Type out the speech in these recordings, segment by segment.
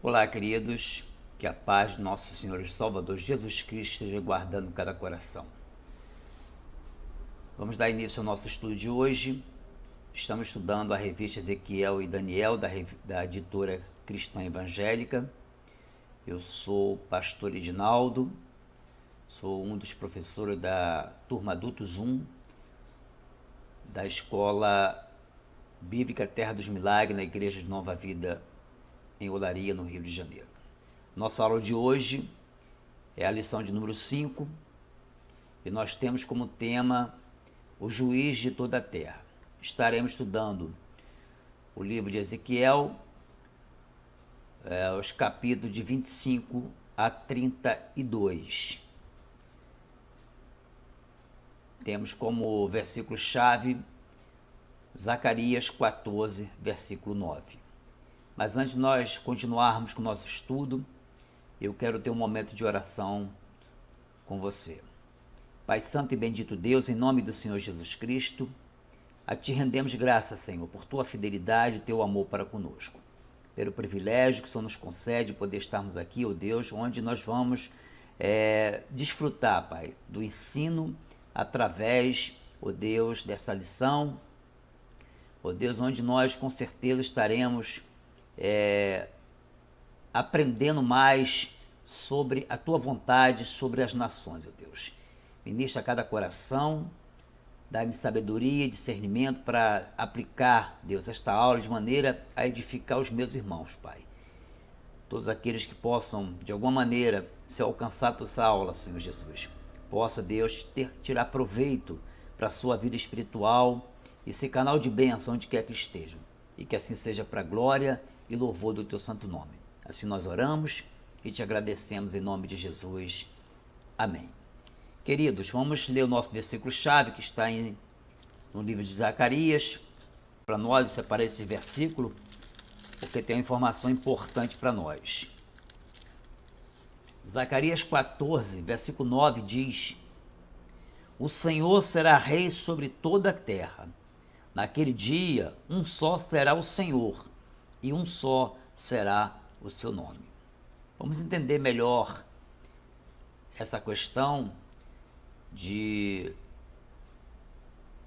Olá, queridos, que a paz de nosso Senhor e Salvador Jesus Cristo esteja guardando cada coração. Vamos dar início ao nosso estudo de hoje. Estamos estudando a revista Ezequiel e Daniel, da editora Cristã Evangélica. Eu sou o pastor Edinaldo, sou um dos professores da turma Adultos 1, da Escola Bíblica Terra dos Milagres, na Igreja de Nova Vida, em Olaria, no Rio de Janeiro. Nossa aula de hoje é a lição de número 5 e nós temos como tema o juiz de toda a terra. Estaremos estudando o livro de Ezequiel, os capítulos de 25 a 32. Temos como versículo-chave Zacarias 14, versículo 9. Mas antes de nós continuarmos com o nosso estudo, eu quero ter um momento de oração com você. Pai Santo e bendito Deus, em nome do Senhor Jesus Cristo, a Ti rendemos graças, Senhor, por Tua fidelidade e Teu amor para conosco. Pelo privilégio que o Senhor nos concede poder estarmos aqui, ó Deus, onde nós vamos desfrutar, Pai, do ensino através, ó Deus, dessa lição, ó Deus, onde nós com certeza estaremos aprendendo mais sobre a Tua vontade, sobre as nações, ó Deus. Ministra a cada coração, dá-me sabedoria e discernimento para aplicar, Deus, esta aula de maneira a edificar os meus irmãos, Pai. Todos aqueles que possam, de alguma maneira, ser alcançados por essa aula, Senhor Jesus. Possa, Deus, tirar proveito para a sua vida espiritual e ser canal de bênção onde quer que estejam. E que assim seja para a glória e louvor do Teu santo nome. Assim nós oramos e te agradecemos em nome de Jesus. Amém. Queridos, vamos ler o nosso versículo-chave que está no livro de Zacarias. Para nós, eu separei esse versículo porque tem uma informação importante para nós. Zacarias 14, versículo 9 diz: O Senhor será rei sobre toda a terra. Naquele dia, um só será o Senhor e um só será o seu nome. Vamos entender melhor essa questão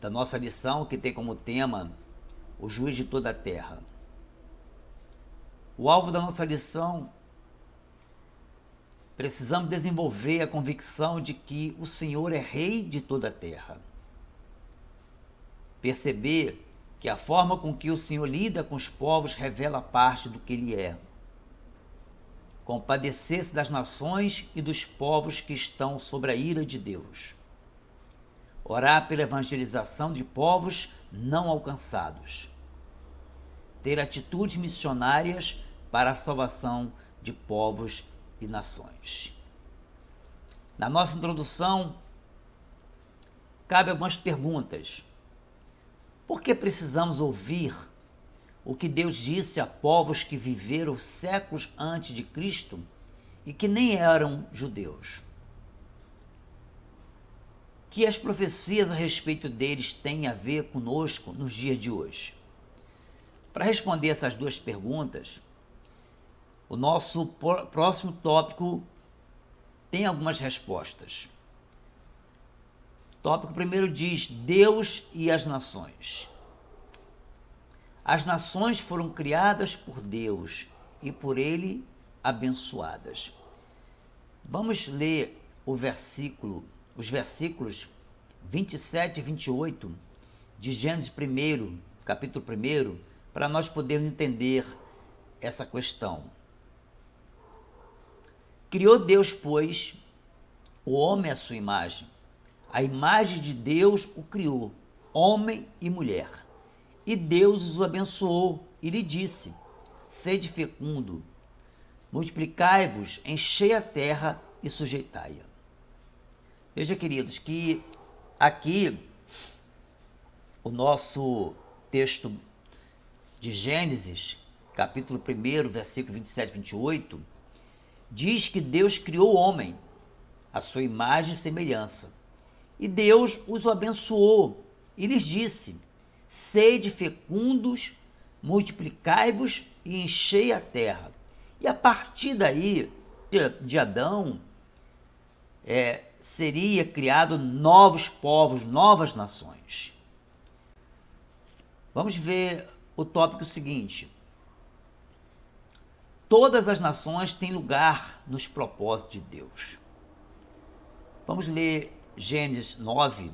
da nossa lição, que tem como tema o juiz de toda a terra. O alvo da nossa lição, precisamos desenvolver a convicção de que o Senhor é rei de toda a terra. Perceber que a forma com que o Senhor lida com os povos revela parte do que Ele é. Compadecer-se das nações e dos povos que estão sob a ira de Deus. Orar pela evangelização de povos não alcançados. Ter atitudes missionárias para a salvação de povos e nações. Na nossa introdução, cabe algumas perguntas. Por que precisamos ouvir o que Deus disse a povos que viveram séculos antes de Cristo e que nem eram judeus? Que as profecias a respeito deles têm a ver conosco nos dias de hoje? Para responder essas duas perguntas, o nosso próximo tópico tem algumas respostas. O tópico primeiro diz: Deus e as nações. As nações foram criadas por Deus e por Ele abençoadas. Vamos ler os versículos 27 e 28 de Gênesis 1, capítulo 1, para nós podermos entender essa questão. Criou Deus, pois, o homem à sua imagem. A imagem de Deus o criou, homem e mulher. E Deus os abençoou e lhe disse: Sede fecundo, multiplicai-vos, enchei a terra e sujeitai-a. Veja, queridos, que aqui o nosso texto de Gênesis, capítulo 1, versículo 27 e 28, diz que Deus criou o homem, à sua imagem e semelhança. E Deus os abençoou e lhes disse: Sede fecundos, multiplicai-vos e enchei a terra, E a partir daí, de Adão, seria criado novos povos, novas nações. Vamos ver o tópico seguinte. Todas as nações têm lugar nos propósitos de Deus. Vamos ler Gênesis 9,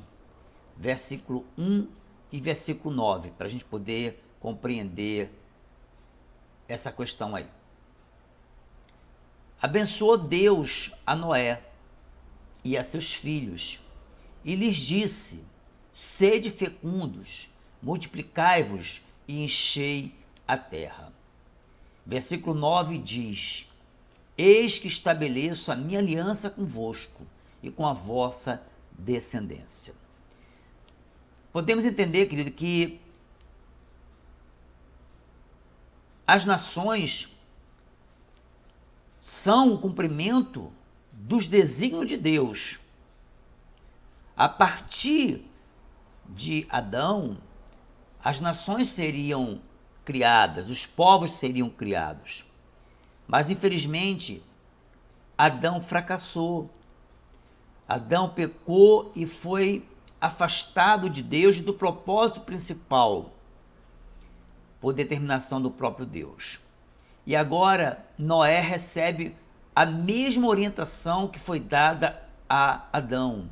versículo 1 e versículo 9, para a gente poder compreender essa questão aí. Abençoou Deus a Noé e a seus filhos, e lhes disse: sede fecundos, multiplicai-vos e enchei a terra. Versículo 9 diz: eis que estabeleço a minha aliança convosco e com a vossa descendência. Podemos entender, querido, que as nações são o cumprimento dos desígnios de Deus. A partir de Adão, as nações seriam criadas, os povos seriam criados. Mas, infelizmente, Adão fracassou. Adão pecou e foi afastado de Deus e do propósito principal, por determinação do próprio Deus. E agora Noé recebe a mesma orientação que foi dada a Adão: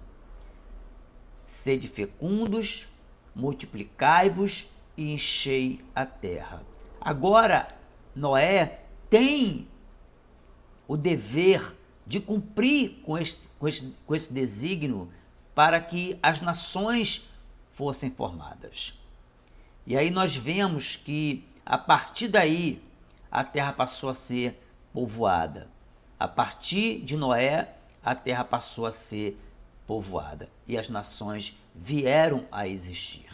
sede fecundos, multiplicai-vos e enchei a terra. Agora Noé tem o dever de cumprir com esse desígnio para que as nações fossem formadas. E aí nós vemos que a partir daí a terra passou a ser povoada. A partir de Noé, a terra passou a ser povoada e as nações vieram a existir.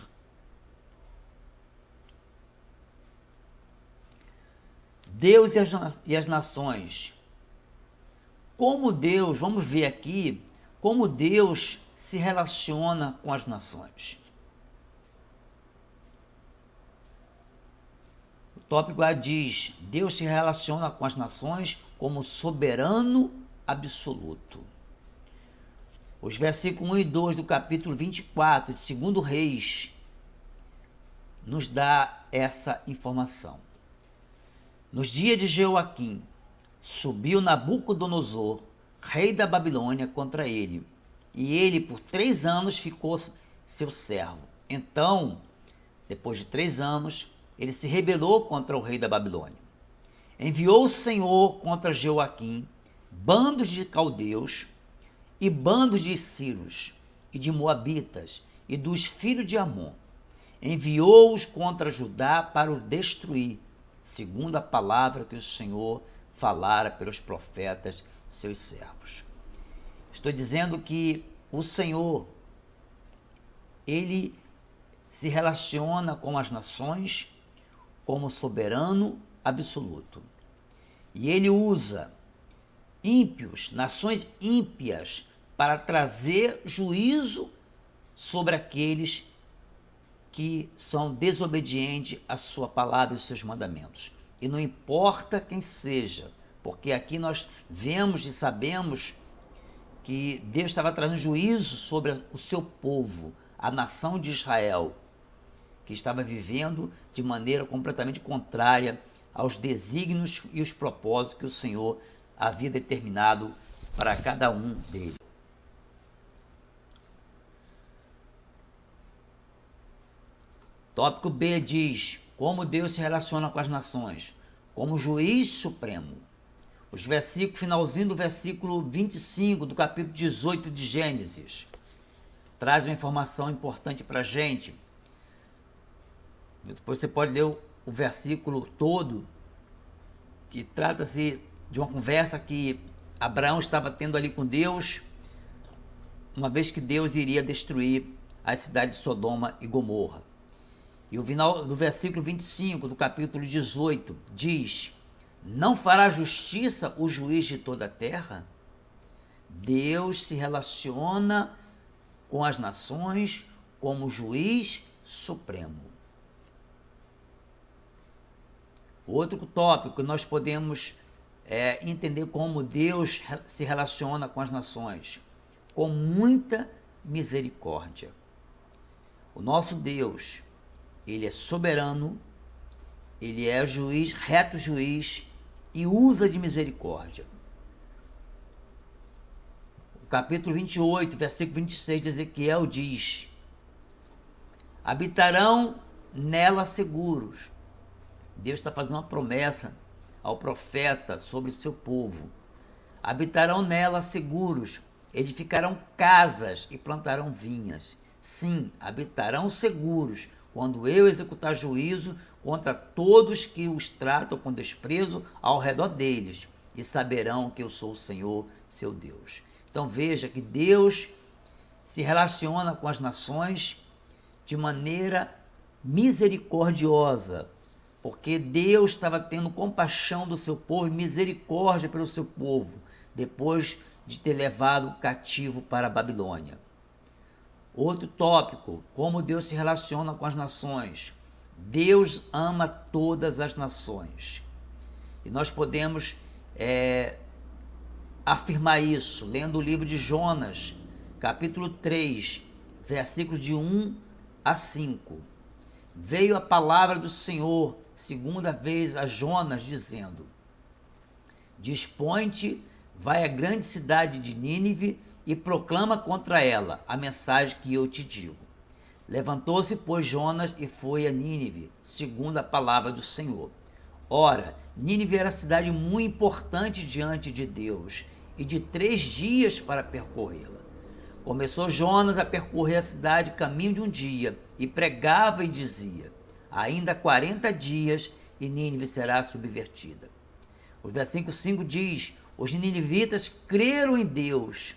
Deus e as nações. Como Deus, vamos ver aqui, como Deus se relaciona com as nações. O tópico A diz: Deus se relaciona com as nações como soberano absoluto. Os versículos 1 e 2 do capítulo 24 de 2 Reis nos dá essa informação. Nos dias de Jeoaquim, subiu Nabucodonosor, rei da Babilônia, contra ele, e ele por 3 anos ficou seu servo. Então, depois de 3 anos, ele se rebelou contra o rei da Babilônia. Enviou o Senhor contra Jeoaquim bandos de caldeus e bandos de sírios e de moabitas e dos filhos de Amon. Enviou-os contra Judá para o destruir, segundo a palavra que o Senhor falara pelos profetas, seus servos. Estou dizendo que o Senhor, ele se relaciona com as nações como soberano absoluto. E ele usa ímpios, nações ímpias, para trazer juízo sobre aqueles que são desobedientes à sua palavra e aos seus mandamentos. E não importa quem seja, porque aqui nós vemos e sabemos que Deus estava trazendo juízo sobre o seu povo, a nação de Israel, que estava vivendo de maneira completamente contrária aos desígnios e os propósitos que o Senhor havia determinado para cada um deles. Tópico B diz: como Deus se relaciona com as nações, como juiz supremo. Os versículos, finalzinho do versículo 25 do capítulo 18 de Gênesis, traz uma informação importante para a gente. Depois você pode ler o versículo todo, que trata-se de uma conversa que Abraão estava tendo ali com Deus, uma vez que Deus iria destruir a cidade de Sodoma e Gomorra. E o final do versículo 25 do capítulo 18 diz: não fará justiça o juiz de toda a terra? Deus se relaciona com as nações como juiz supremo. Outro tópico que nós podemos entender como Deus se relaciona com as nações, com muita misericórdia. O nosso Deus, ele é soberano, ele é juiz, reto juiz, e usa de misericórdia. O capítulo 28, versículo 26 de Ezequiel diz: habitarão nela seguros. Deus está fazendo uma promessa ao profeta sobre o seu povo. Habitarão nela seguros, edificarão casas e plantarão vinhas. Sim, habitarão seguros quando eu executar juízo contra todos que os tratam com desprezo ao redor deles, e saberão que eu sou o Senhor, seu Deus. Então veja que Deus se relaciona com as nações de maneira misericordiosa, porque Deus estava tendo compaixão do seu povo e misericórdia pelo seu povo, depois de ter levado o cativo para a Babilônia. Outro tópico, como Deus se relaciona com as nações. Deus ama todas as nações. E nós podemos afirmar isso lendo o livro de Jonas, capítulo 3, versículos de 1 a 5. Veio a palavra do Senhor segunda vez a Jonas, dizendo: dispõe-te, vai à grande cidade de Nínive e proclama contra ela a mensagem que eu te digo. Levantou-se, pois, Jonas e foi a Nínive, segundo a palavra do Senhor. Ora, Nínive era cidade muito importante diante de Deus, e de 3 dias para percorrê-la. Começou Jonas a percorrer a cidade caminho de um dia, e pregava e dizia: ainda 40 dias e Nínive será subvertida. O versículo 5 diz: os ninivitas creram em Deus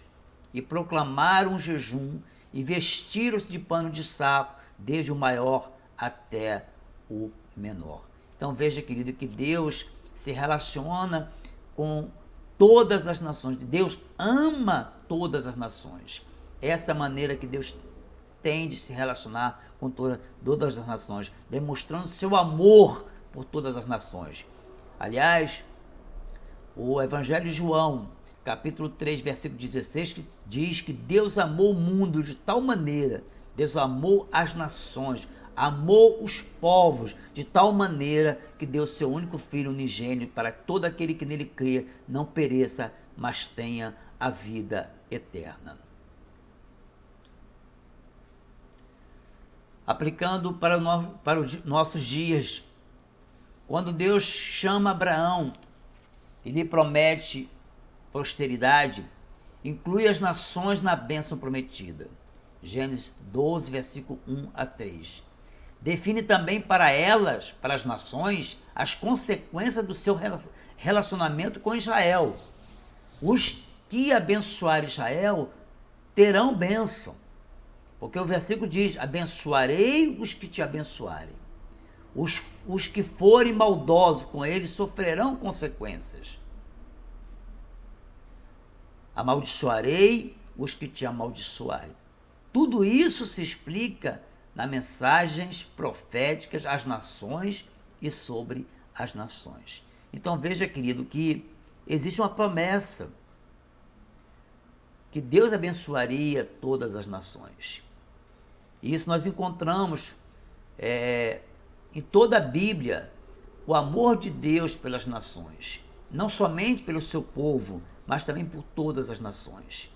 e proclamaram um jejum e vestiram-se de pano de saco, desde o maior até o menor. Então veja, querido, que Deus se relaciona com todas as nações. Deus ama todas as nações. Essa é a maneira que Deus tem de se relacionar com todas as nações, demonstrando seu amor por todas as nações. Aliás, o Evangelho de João, capítulo 3, versículo 16, que diz que Deus amou o mundo de tal maneira, Deus amou as nações, amou os povos de tal maneira que deu seu único Filho unigênito para que todo aquele que nele crê não pereça, mas tenha a vida eterna. Aplicando para os nossos dias, quando Deus chama Abraão e lhe promete posteridade, inclui as nações na bênção prometida. Gênesis 12, versículo 1 a 3. Define também para elas, para as nações, as consequências do seu relacionamento com Israel. Os que abençoarem Israel terão bênção. Porque o versículo diz: abençoarei os que te abençoarem. Os que forem maldosos com eles sofrerão consequências. Amaldiçoarei os que te amaldiçoarem. Tudo isso se explica nas mensagens proféticas às nações e sobre as nações. Então veja, querido, que existe uma promessa que Deus abençoaria todas as nações. E isso nós encontramos em toda a Bíblia, o amor de Deus pelas nações, não somente pelo seu povo, mas também por todas as nações.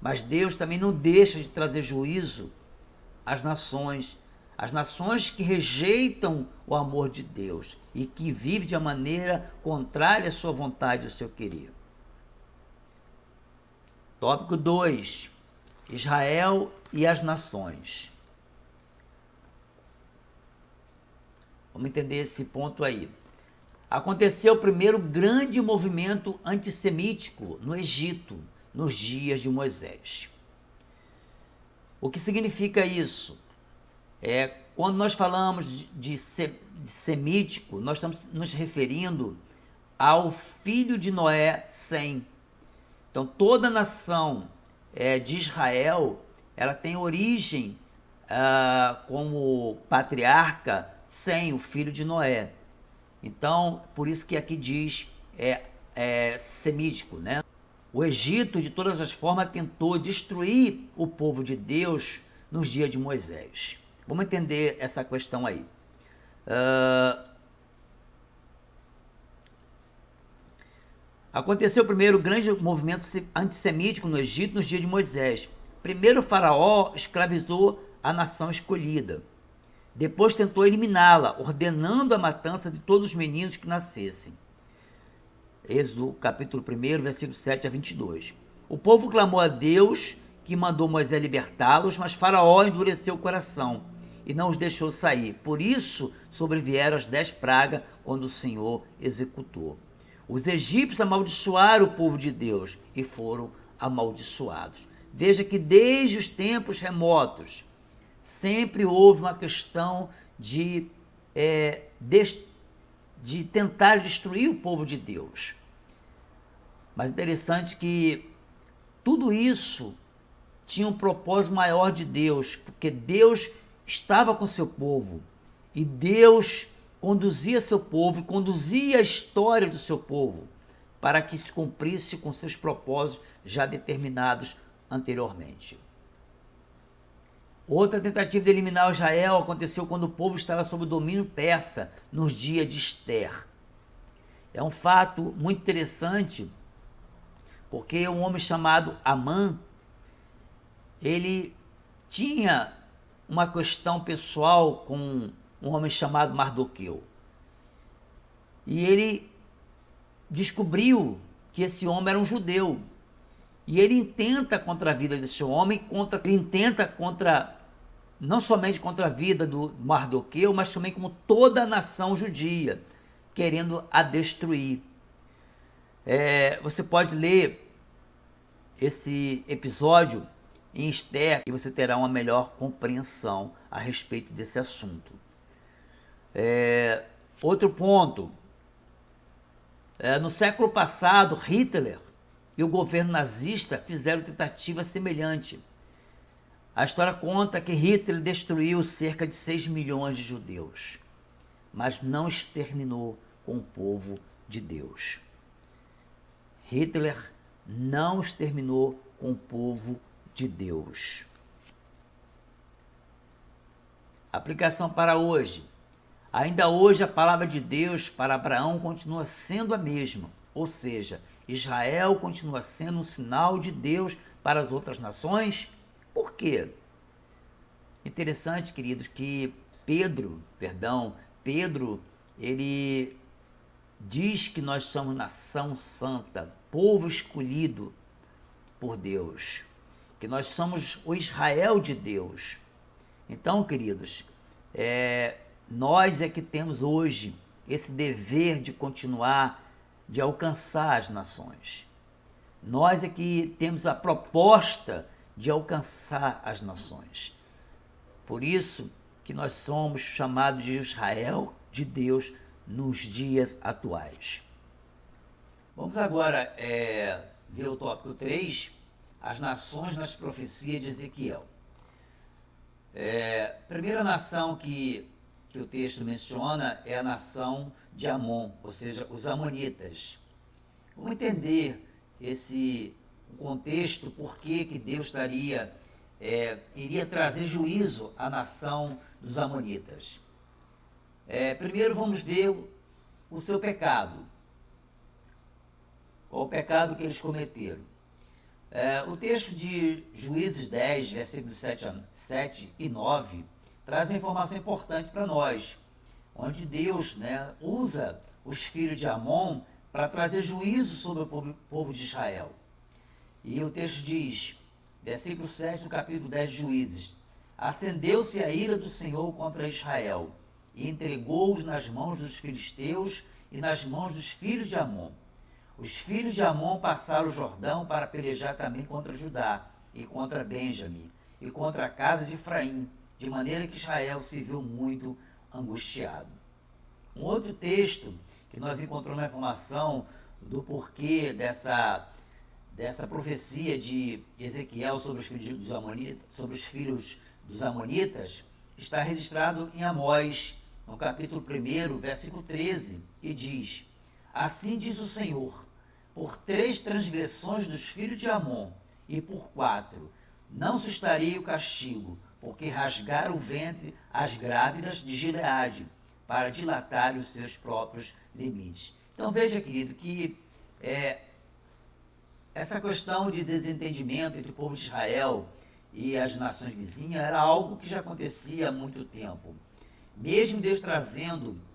Mas Deus também não deixa de trazer juízo às nações que rejeitam o amor de Deus e que vivem de uma maneira contrária à sua vontade e ao seu querer. Tópico 2. Israel e as nações. Vamos entender esse ponto aí. Aconteceu o primeiro grande movimento antissemítico no Egito, nos dias de Moisés. O que significa isso? Quando nós falamos de semítico, nós estamos nos referindo ao filho de Noé, Sem. Então, toda a nação de Israel, ela tem origem como patriarca Sem, o filho de Noé. Então, por isso que aqui diz semítico, né? O Egito, de todas as formas, tentou destruir o povo de Deus nos dias de Moisés. Vamos entender essa questão aí. Aconteceu primeiro o grande movimento antissemítico no Egito nos dias de Moisés. Primeiro o faraó escravizou a nação escolhida. Depois tentou eliminá-la, ordenando a matança de todos os meninos que nascessem. Êxodo capítulo 1, versículo 7 a 22. O povo clamou a Deus, que mandou Moisés libertá-los, mas Faraó endureceu o coração e não os deixou sair. Por isso sobrevieram as 10 pragas quando o Senhor executou. Os egípcios amaldiçoaram o povo de Deus e foram amaldiçoados. Veja que desde os tempos remotos sempre houve uma questão de tentar destruir o povo de Deus. Mas interessante que tudo isso tinha um propósito maior de Deus, porque Deus estava com seu povo e Deus conduzia seu povo e conduzia a história do seu povo para que se cumprisse com seus propósitos já determinados anteriormente. Outra tentativa de eliminar Israel aconteceu quando o povo estava sob o domínio persa, nos dias de Ester. É um fato muito interessante, porque um homem chamado Amã, ele tinha uma questão pessoal com um homem chamado Mardoqueu. E ele descobriu que esse homem era um judeu. E ele intenta contra a vida desse homem, ele intenta não somente contra a vida do Mardoqueu, mas também como toda a nação judia, querendo a destruir. Você pode ler esse episódio em Ester e você terá uma melhor compreensão a respeito desse assunto. Outro ponto, no século passado, Hitler e o governo nazista fizeram tentativa semelhante. A história conta que Hitler destruiu cerca de 6 milhões de judeus, mas não exterminou com o povo de Deus. Hitler não exterminou com o povo de Deus. Aplicação para hoje. Ainda hoje a palavra de Deus para Abraão continua sendo a mesma, ou seja, Israel continua sendo um sinal de Deus para as outras nações. Por quê? Interessante, queridos, que Pedro, ele diz que nós somos nação santa, povo escolhido por Deus, que nós somos o Israel de Deus. Então, queridos, nós é que temos hoje esse dever de continuar, de alcançar as nações. Nós é que temos a proposta de alcançar as nações. Por isso que nós somos chamados de Israel de Deus nos dias atuais. Vamos agora ver o tópico 3, as nações nas profecias de Ezequiel. A primeira nação que o texto menciona é a nação de Amon, ou seja, os amonitas. Vamos entender esse contexto, por que Deus iria trazer juízo à nação dos amonitas. Primeiro vamos ver o seu pecado. Qual o pecado que eles cometeram? O texto de Juízes 10, versículos 7 e 9, traz uma informação importante para nós, onde Deus usa os filhos de Amon para trazer juízo sobre o povo de Israel. E o texto diz, versículo 7 do capítulo 10 de Juízes: acendeu-se a ira do Senhor contra Israel, e entregou-os nas mãos dos filisteus e nas mãos dos filhos de Amon. Os filhos de Amon passaram o Jordão para pelejar também contra Judá, e contra Benjamim, e contra a casa de Efraim, de maneira que Israel se viu muito angustiado. Um outro texto que nós encontramos na informação do porquê dessa profecia de Ezequiel sobre os filhos dos amonitas, está registrado em Amós, no capítulo 1, versículo 13, e diz: assim diz o Senhor, por 3 transgressões dos filhos de Amon, e por 4, não sustaria o castigo, porque rasgaram o ventre as grávidas de Gileade, para dilatar os seus próprios limites. Então veja, querido, que essa questão de desentendimento entre o povo de Israel e as nações vizinhas era algo que já acontecia há muito tempo. Mesmo Deus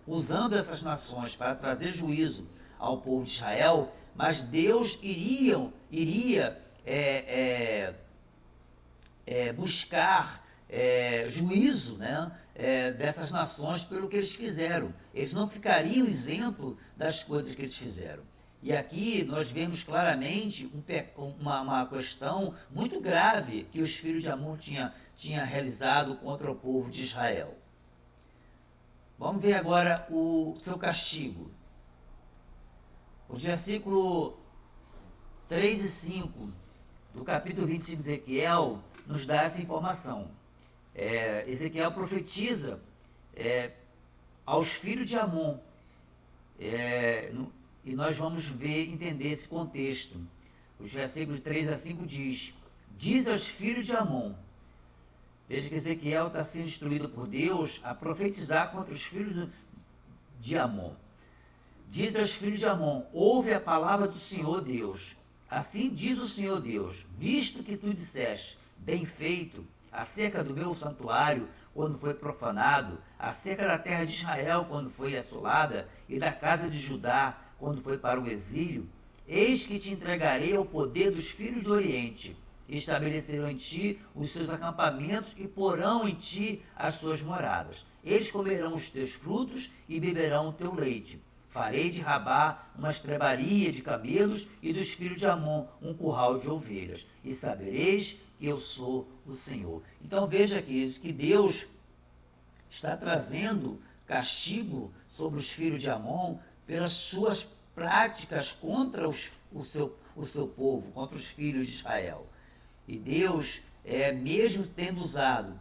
usando essas nações para trazer juízo ao povo de Israel, mas Deus iria buscar juízo, né, dessas nações pelo que eles fizeram. Eles não ficariam isentos das coisas que eles fizeram. E aqui nós vemos claramente uma questão muito grave que os filhos de Amon tinham realizado contra o povo de Israel. Vamos ver agora o seu castigo. Os versículos 3 e 5 do capítulo 25 de Ezequiel nos dá essa informação. Ezequiel profetiza aos filhos de Amon, e nós vamos entender esse contexto. Os versículos 3 a 5 diz aos filhos de Amon. Veja que Ezequiel está sendo instruído por Deus a profetizar contra os filhos de Amon. Diz aos filhos de Amon: ouve a palavra do Senhor Deus. Assim diz o Senhor Deus: visto que tu disseste, bem feito, acerca do meu santuário, quando foi profanado, acerca da terra de Israel, quando foi assolada, e da casa de Judá, quando foi para o exílio, eis que te entregarei ao poder dos filhos do Oriente, e estabelecerão em ti os seus acampamentos, e porão em ti as suas moradas. Eles comerão os teus frutos, e beberão o teu leite. Farei de Rabá uma estrebaria de camelos, e dos filhos de Amon um curral de ovelhas. E sabereis que eu sou o Senhor. Então veja, queridos, que Deus está trazendo castigo sobre os filhos de Amon pelas suas práticas contra o seu povo, contra os filhos de Israel. E Deus, mesmo tendo usado,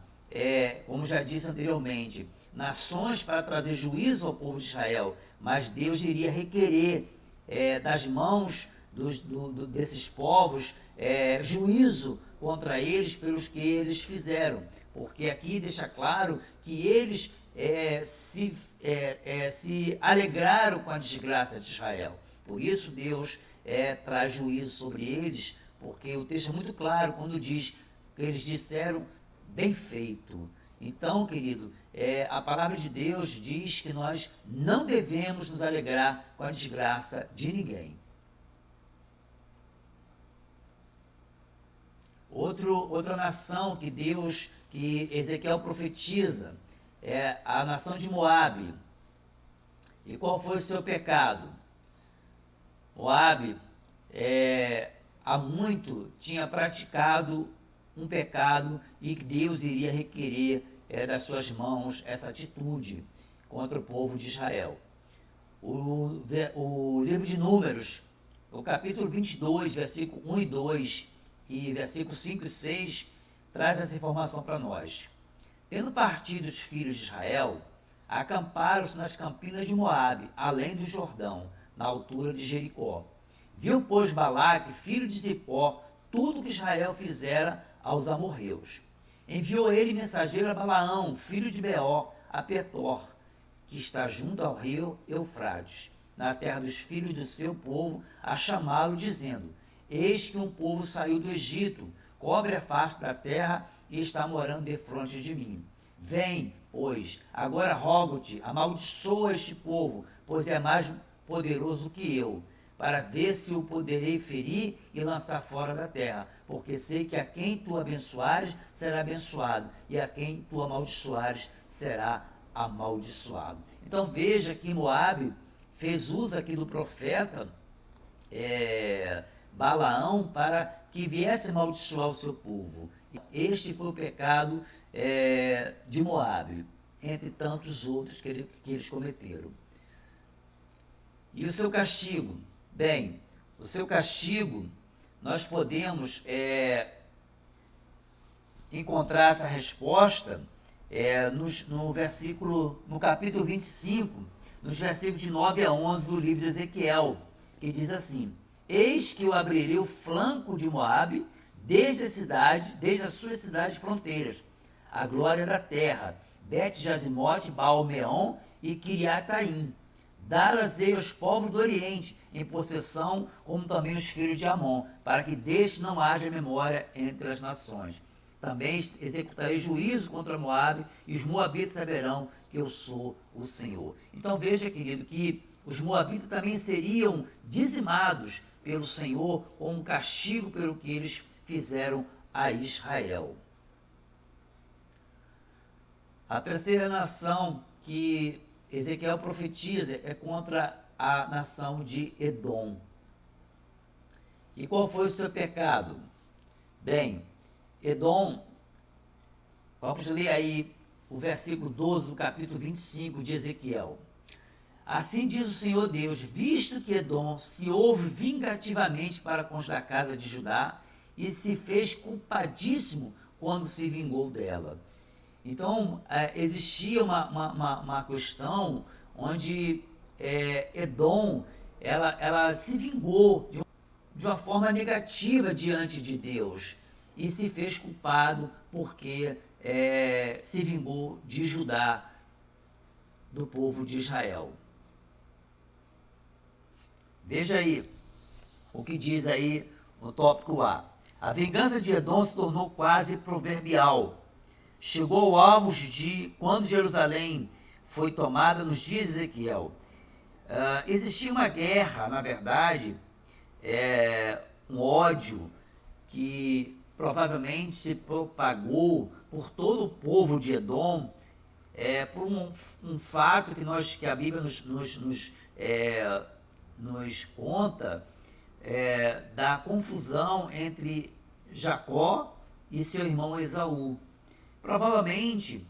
como já disse anteriormente, nações para trazer juízo ao povo de Israel, mas Deus iria requerer das mãos desses povos juízo contra eles pelos que eles fizeram. Porque aqui deixa claro que eles se alegraram com a desgraça de Israel. Por isso Deus traz juízo sobre eles, porque o texto é muito claro quando diz que eles disseram bem feito. Então, querido, a palavra de Deus diz que nós não devemos nos alegrar com a desgraça de ninguém. Outra nação que Ezequiel profetiza, é a nação de Moabe. E qual foi o seu pecado? Moabe, há muito tinha praticado um pecado e que Deus iria requerer das suas mãos essa atitude contra o povo de Israel. O livro de Números, o capítulo 22, versículo 1 e 2 e versículos 5 e 6, traz essa informação para nós. Tendo partido os filhos de Israel, acamparam-se nas campinas de Moabe, além do Jordão, na altura de Jericó. Viu, pois, Balaque, filho de Zippor, tudo que Israel fizera aos amorreus. Enviou ele mensageiro a Balaão, filho de Beor, a Petor, que está junto ao rio Eufrates, na terra dos filhos do seu povo, a chamá-lo, dizendo: eis que um povo saiu do Egito, cobre a face da terra e está morando defronte de mim. Vem, pois, agora rogo-te, amaldiçoa este povo, pois é mais poderoso que eu, para ver se o poderei ferir e lançar fora da terra, porque sei que a quem tu abençoares será abençoado, e a quem tu amaldiçoares será amaldiçoado. Então veja que Moabe fez uso aqui do profeta Balaão para que viesse amaldiçoar o seu povo. Este foi o pecado de Moabe, entre tantos outros que eles cometeram. E o seu castigo? Bem, o seu castigo, nós podemos encontrar essa resposta no capítulo 25, nos versículos de 9 a 11 do livro de Ezequiel, que diz assim: eis que eu abrirei o flanco de Moabe, desde as suas cidades fronteiras, a glória da terra, Bet-Jazimote, Baal-Meon e Kiriataim. Dar-as-ei aos povos do Oriente, em possessão, como também os filhos de Amon, para que deste não haja memória entre as nações. Também executarei juízo contra Moabe, e os moabitas saberão que eu sou o Senhor. Então veja, querido, que os moabitas também seriam dizimados pelo Senhor como um castigo pelo que eles fizeram a Israel. A terceira nação que Ezequiel profetiza é contra a nação de Edom. E qual foi o seu pecado? Bem, Edom, vamos ler aí o versículo 12 do capítulo 25 de Ezequiel. Assim diz o Senhor Deus, visto que Edom se houve vingativamente para com os da casa de Judá e se fez culpadíssimo quando se vingou dela. Então, existia uma questão onde Edom ela se vingou de uma forma negativa diante de Deus e se fez culpado porque se vingou de Judá, do povo de Israel. Veja aí o que diz aí no tópico A. A vingança de Edom se tornou quase proverbial. Chegou ao auge de quando Jerusalém foi tomada nos dias de Ezequiel. Existia uma guerra, na verdade, um ódio que provavelmente se propagou por todo o povo de Edom, por um fato que a Bíblia nos conta da confusão entre Jacó e seu irmão Esaú. Provavelmente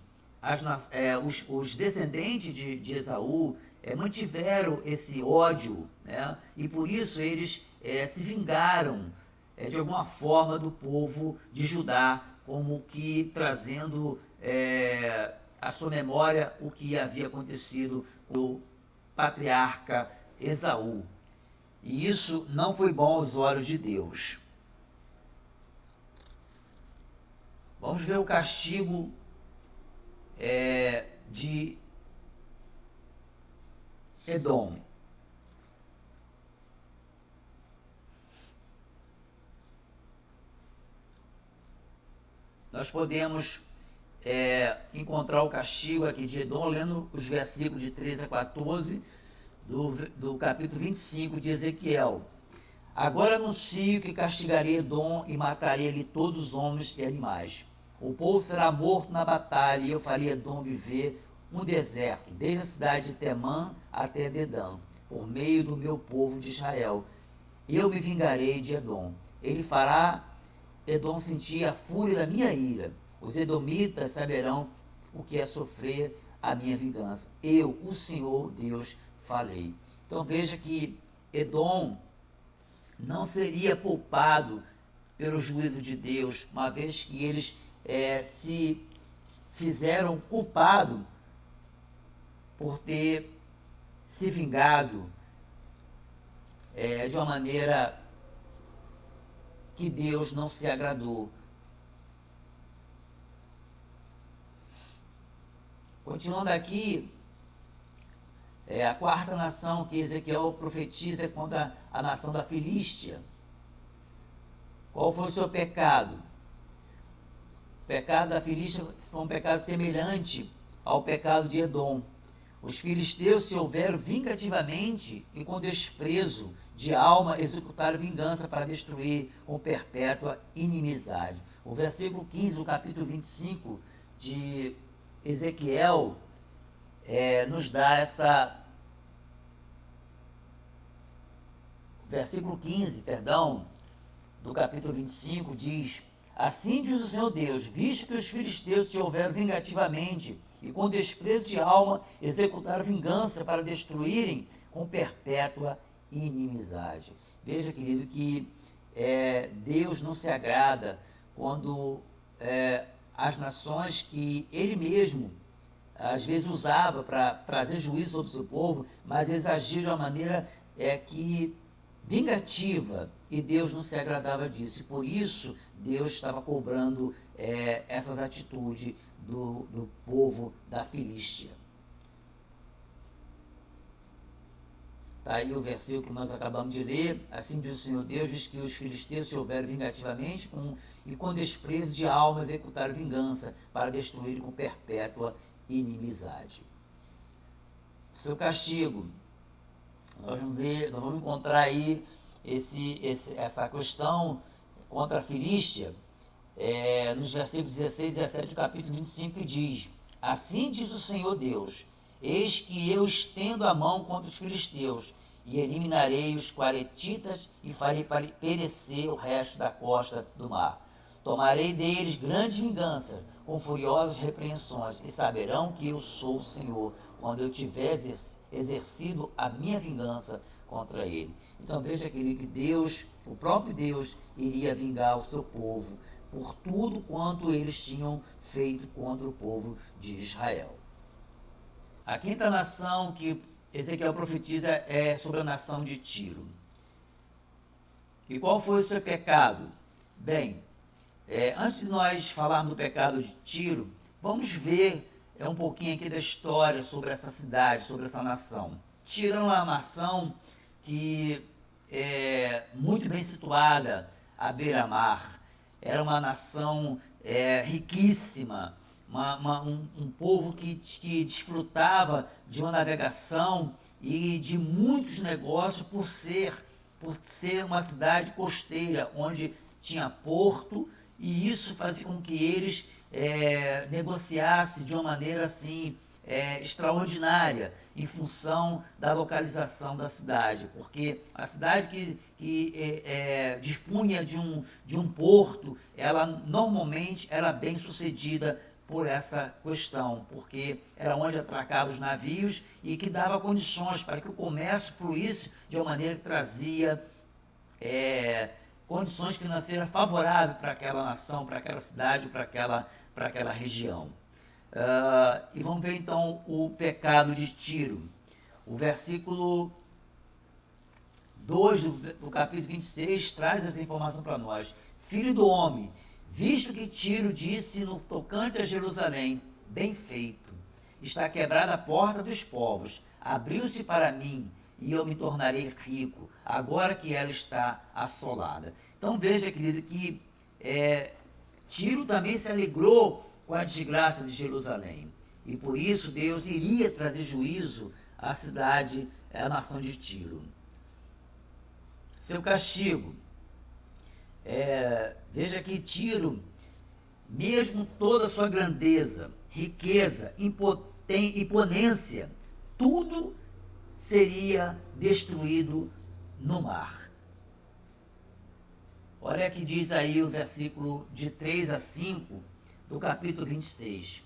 os descendentes de Esaú mantiveram esse ódio, né? E por isso eles se vingaram de alguma forma do povo de Judá, como que trazendo à sua memória o que havia acontecido com o patriarca Esaú. E isso não foi bom aos olhos de Deus. Vamos ver o castigo de Edom. Nós podemos encontrar o castigo aqui de Edom lendo os versículos de 13 a 14 do capítulo 25 de Ezequiel. Agora anuncio que castigarei Edom e matarei-lhe todos os homens e animais. O povo será morto na batalha e eu farei Edom viver um deserto, desde a cidade de Temã até Dedã, por meio do meu povo de Israel. Eu me vingarei de Edom. Ele fará Edom sentir a fúria da minha ira. Os edomitas saberão o que é sofrer a minha vingança. Eu, o Senhor Deus, falei. Então veja que Edom não seria poupado pelo juízo de Deus, uma vez que eles se fizeram culpados por ter se vingado de uma maneira que Deus não se agradou. Continuando aqui, a quarta nação que Ezequiel profetiza é contra a nação da Filístia. Qual foi o seu pecado? O pecado da Filístia foi um pecado semelhante ao pecado de Edom. Os filisteus se houveram vingativamente e com desprezo de alma executaram vingança para destruir com perpétua inimizade. O versículo 15 do capítulo 25 de Ezequiel nos dá essa... Versículo 15, do capítulo 25 diz: Assim diz o Senhor Deus, visto que os filisteus se houveram vingativamente e com desprezo de alma executaram vingança para destruírem com perpétua inimizade. Veja, querido, que Deus não se agrada quando as nações que Ele mesmo às vezes usava para trazer juízo sobre o seu povo, mas eles agiram de uma maneira que vingativa, e Deus não se agradava disso. E por isso Deus estava cobrando essas atitudes do povo da Filístia. Está aí o versículo que nós acabamos de ler. Assim diz o Senhor Deus, visto que os filisteus se houveram vingativamente e com desprezo de alma executaram vingança para destruir com perpétua inimizade. Seu castigo. Nós vamos encontrar aí essa questão contra a Filístia, nos versículos 16 e 17 do capítulo 25, que diz: Assim diz o Senhor Deus, eis que eu estendo a mão contra os filisteus, e eliminarei os quaretitas, e farei perecer o resto da costa do mar. Tomarei deles grandes vinganças, com furiosas repreensões, e saberão que eu sou o Senhor, quando eu tiver exercido a minha vingança contra ele. Então veja, querido, que Deus, o próprio Deus, iria vingar o seu povo por tudo quanto eles tinham feito contra o povo de Israel. A quinta nação que Ezequiel profetiza é sobre a nação de Tiro. E qual foi o seu pecado? Bem, antes de nós falarmos do pecado de Tiro, vamos ver um pouquinho aqui da história sobre essa cidade, sobre essa nação. Tiro é uma nação que é muito bem situada à beira-mar. Era uma nação riquíssima, um povo que desfrutava de uma navegação e de muitos negócios por ser uma cidade costeira, onde tinha porto, e isso fazia com que eles negociassem de uma maneira assim extraordinária, em função da localização da cidade, porque a cidade que dispunha de um porto, ela normalmente era bem sucedida por essa questão, porque era onde atracavam os navios e que dava condições para que o comércio fluísse de uma maneira que trazia condições financeiras favoráveis para aquela nação, para aquela cidade, para aquela região. E vamos ver então o pecado de Tiro. O versículo 2 do capítulo 26 traz essa informação para nós. Filho do homem, visto que Tiro disse no tocante a Jerusalém, bem feito, está quebrada a porta dos povos, abriu-se para mim, e eu me tornarei rico, agora que ela está assolada. Então veja, querido, que Tiro também se alegrou com a desgraça de Jerusalém. E por isso Deus iria trazer juízo à cidade, à nação de Tiro. Seu castigo. Veja que Tiro, mesmo toda a sua grandeza, riqueza, imponência, tudo seria destruído no mar. Olha que diz aí o versículo de 3 a 5 do capítulo 26.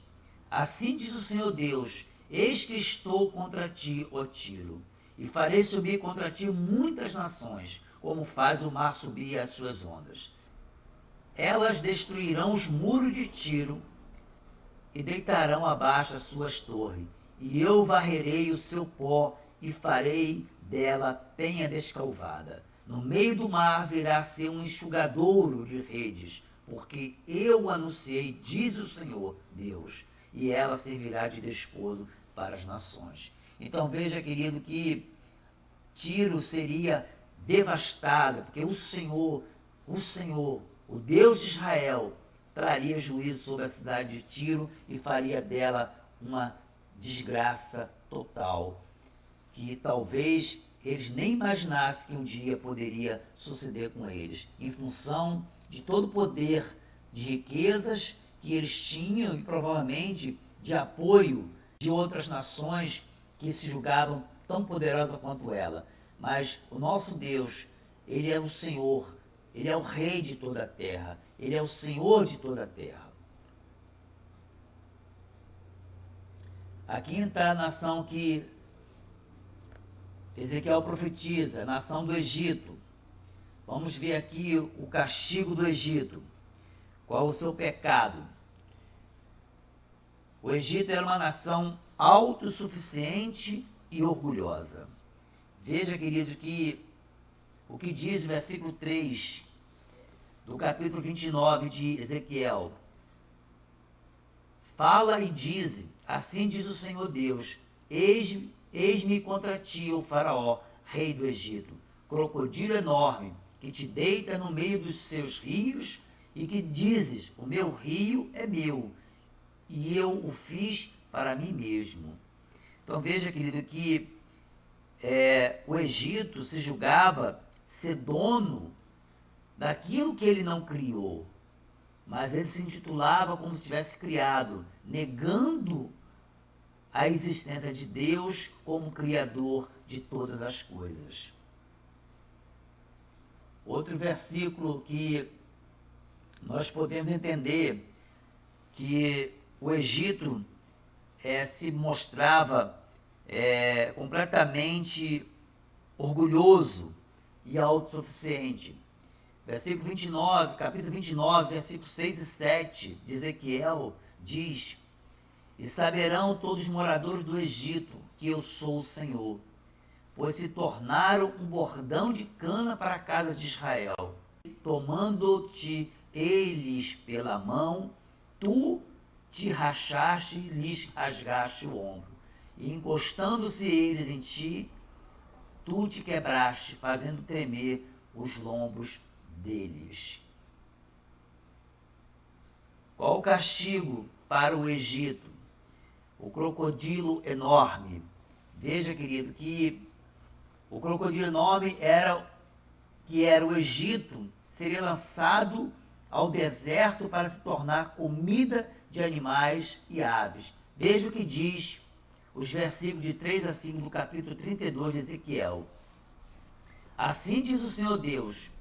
Assim diz o Senhor Deus, eis que estou contra ti, ó Tiro, e farei subir contra ti muitas nações, como faz o mar subir as suas ondas. Elas destruirão os muros de Tiro e deitarão abaixo as suas torres, e eu varrerei o seu pó e farei dela penha descalvada. No meio do mar virá ser um enxugadouro de redes, porque eu anunciei, diz o Senhor Deus, e ela servirá de desposo para as nações. Então veja, querido, que Tiro seria devastada, porque o Senhor, o Deus de Israel, traria juízo sobre a cidade de Tiro e faria dela uma desgraça total, que talvez eles nem imaginassem que um dia poderia suceder com eles, em função de todo o poder de riquezas que eles tinham e provavelmente de apoio de outras nações que se julgavam tão poderosas quanto ela. Mas o nosso Deus, Ele é o Senhor, Ele é o Rei de toda a terra, Ele é o Senhor de toda a terra. A quinta nação que Ezequiel profetiza, a nação do Egito. Vamos ver aqui o castigo do Egito. Qual o seu pecado? O Egito era uma nação autossuficiente e orgulhosa. Veja, querido, que o que diz o versículo 3 do capítulo 29 de Ezequiel. Fala e dize, assim diz o Senhor Deus, eis-me contra ti, o faraó, rei do Egito, crocodilo enorme, que te deita no meio dos seus rios, e que dizes, o meu rio é meu, e eu o fiz para mim mesmo. Então veja, querido, que o Egito se julgava ser dono daquilo que ele não criou, mas ele se intitulava como se tivesse criado, negando a existência de Deus como Criador de todas as coisas. Outro versículo que nós podemos entender que o Egito se mostrava completamente orgulhoso e autossuficiente. Versículo 29, capítulo 29, versículos 6 e 7 de Ezequiel diz: E saberão todos os moradores do Egito que eu sou o Senhor, pois se tornaram um bordão de cana para a casa de Israel. Tomando-te eles pela mão, tu te rachaste e lhes rasgaste o ombro. E encostando-se eles em ti, tu te quebraste, fazendo tremer os lombos deles. Qual o castigo para o Egito? O crocodilo enorme. Veja, querido, que o crocodilo enorme era o Egito, seria lançado ao deserto para se tornar comida de animais e aves. Veja o que diz os versículos de 3 a 5 do capítulo 32 de Ezequiel. Assim diz o Senhor Deus: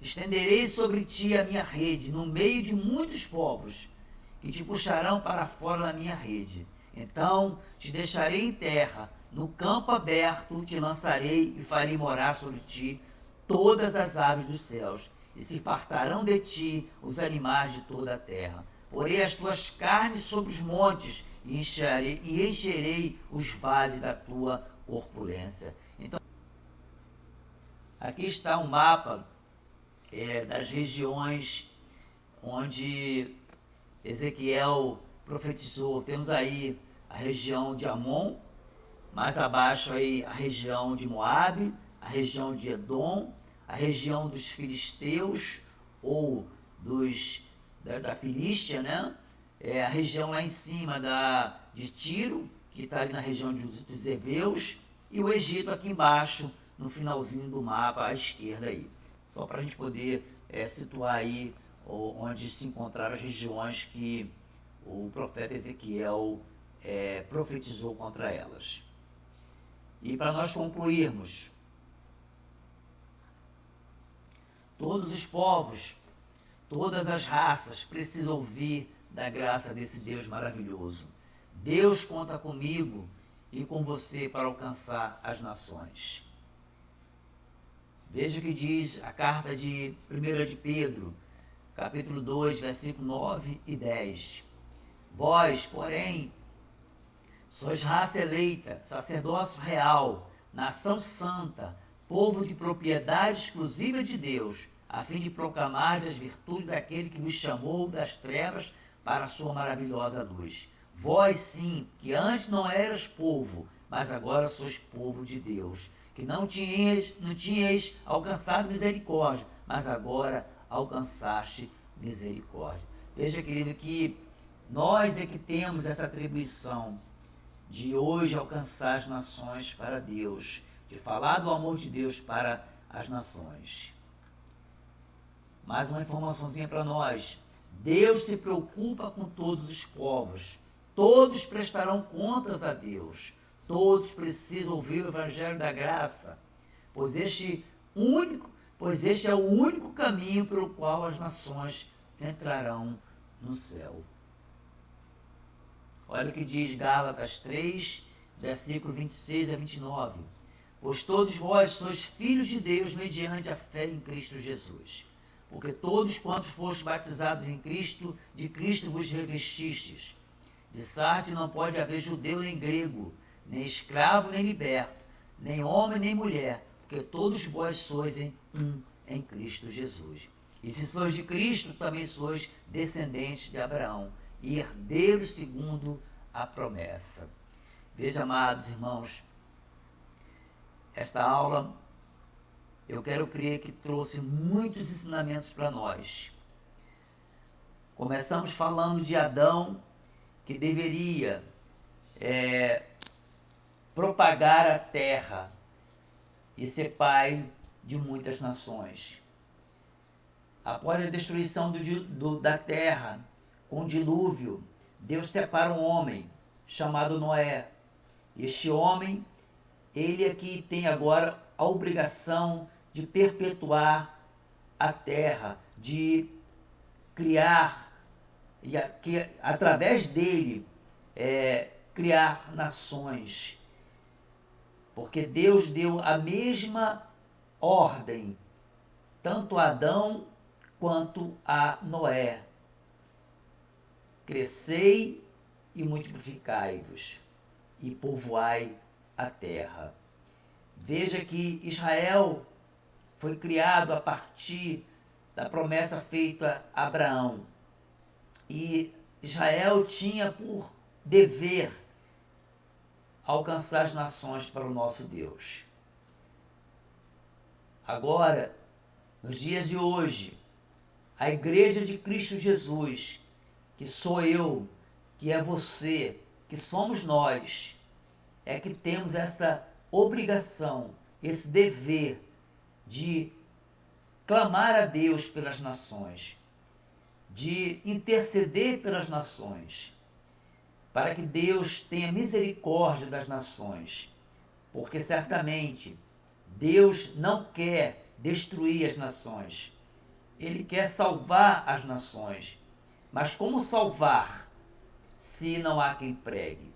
Estenderei sobre ti a minha rede, no meio de muitos povos, que te puxarão para fora da minha rede. Então te deixarei em terra, no campo aberto te lançarei e farei morar sobre ti todas as aves dos céus, e se fartarão de ti os animais de toda a terra. Porei as tuas carnes sobre os montes, e encherei os vales da tua corpulência. Então, aqui está um mapa das regiões onde Ezequiel profetizou. Temos aí a região de Amon, mais abaixo aí a região de Moabe, a região de Edom, a região dos filisteus ou da Filístia, né? A região lá em cima de Tiro, que está ali na região dos heveus, e o Egito aqui embaixo, no finalzinho do mapa à esquerda aí. Só para a gente poder situar aí onde se encontraram as regiões que o profeta Ezequiel profetizou contra elas. E para nós concluirmos, todos os povos, todas as raças precisam ouvir da graça desse Deus maravilhoso. Deus conta comigo e com você para alcançar as nações. Veja o que diz a carta de 1 de Pedro, capítulo 2, versículo 9 e 10. Vós, porém, sois raça eleita, sacerdócio real, nação santa, povo de propriedade exclusiva de Deus, a fim de proclamar as virtudes daquele que vos chamou das trevas para a sua maravilhosa luz. Vós sim, que antes não eras povo, mas agora sois povo de Deus, que não tinhais alcançado misericórdia, mas agora alcançaste misericórdia. Veja, querido, que nós é que temos essa atribuição de hoje alcançar as nações para Deus, de falar do amor de Deus para as nações. Mais uma informaçãozinha para nós. Deus se preocupa com todos os povos. Todos prestarão contas a Deus. Todos precisam ouvir o Evangelho da Graça, pois este é o único caminho pelo qual as nações entrarão no céu. Olha o que diz Gálatas 3, versículo 26 a 29. Pois todos vós sois filhos de Deus mediante a fé em Cristo Jesus. Porque todos quantos fostes batizados em Cristo, de Cristo vos revestistes. De Sarte não pode haver judeu nem grego, nem escravo nem liberto, nem homem nem mulher, porque todos vós sois um em Cristo Jesus. E se sois de Cristo, também sois descendentes de Abraão e herdeiros segundo a promessa. Veja, amados irmãos, esta aula eu quero crer que trouxe muitos ensinamentos para nós. Começamos falando de Adão, que deveria propagar a terra e ser pai de muitas nações. Após a destruição da terra, com o dilúvio, Deus separa um homem chamado Noé. Este homem, ele aqui tem agora a obrigação de perpetuar a terra, de criar, e através dele, criar nações. Porque Deus deu a mesma ordem, tanto a Adão quanto a Noé. Crescei e multiplicai-vos, e povoai a terra. Veja que Israel foi criado a partir da promessa feita a Abraão. E Israel tinha por dever alcançar as nações para o nosso Deus. Agora, nos dias de hoje, a Igreja de Cristo Jesus, que sou eu, que é você, que somos nós, é que temos essa obrigação, esse dever de clamar a Deus pelas nações, de interceder pelas nações, para que Deus tenha misericórdia das nações, porque certamente Deus não quer destruir as nações, Ele quer salvar as nações. Mas como salvar se não há quem pregue?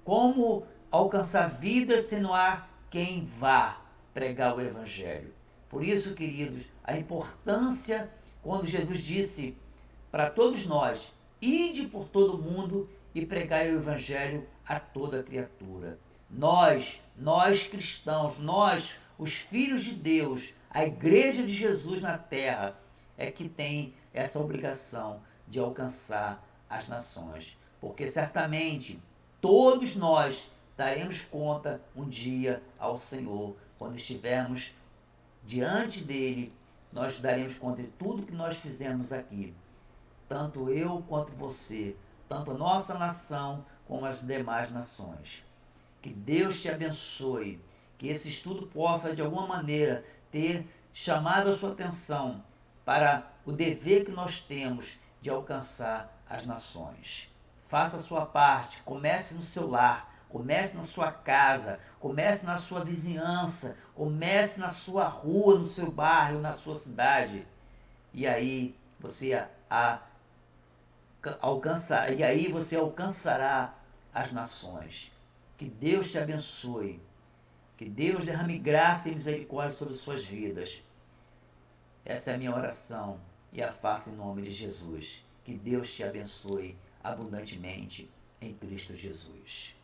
Como alcançar vidas se não há quem vá pregar o Evangelho? Por isso, queridos, a importância quando Jesus disse para todos nós: ide por todo o mundo e pregai o Evangelho a toda criatura. Nós cristãos, nós, os filhos de Deus, a Igreja de Jesus na terra, é que tem essa obrigação de alcançar as nações. Porque certamente todos nós daremos conta um dia ao Senhor. Quando estivermos diante dele, nós daremos conta de tudo que nós fizemos aqui. Tanto eu quanto você, tanto a nossa nação como as demais nações. Que Deus te abençoe, que esse estudo possa de alguma maneira ter chamado a sua atenção para o dever que nós temos de alcançar as nações. Faça a sua parte, comece no seu lar, comece na sua casa, comece na sua vizinhança, comece na sua rua, no seu bairro, na sua cidade. E aí você alcançará as nações. Que Deus te abençoe. Que Deus derrame graça e misericórdia sobre suas vidas. Essa é a minha oração e a faço em nome de Jesus. Que Deus te abençoe abundantemente em Cristo Jesus.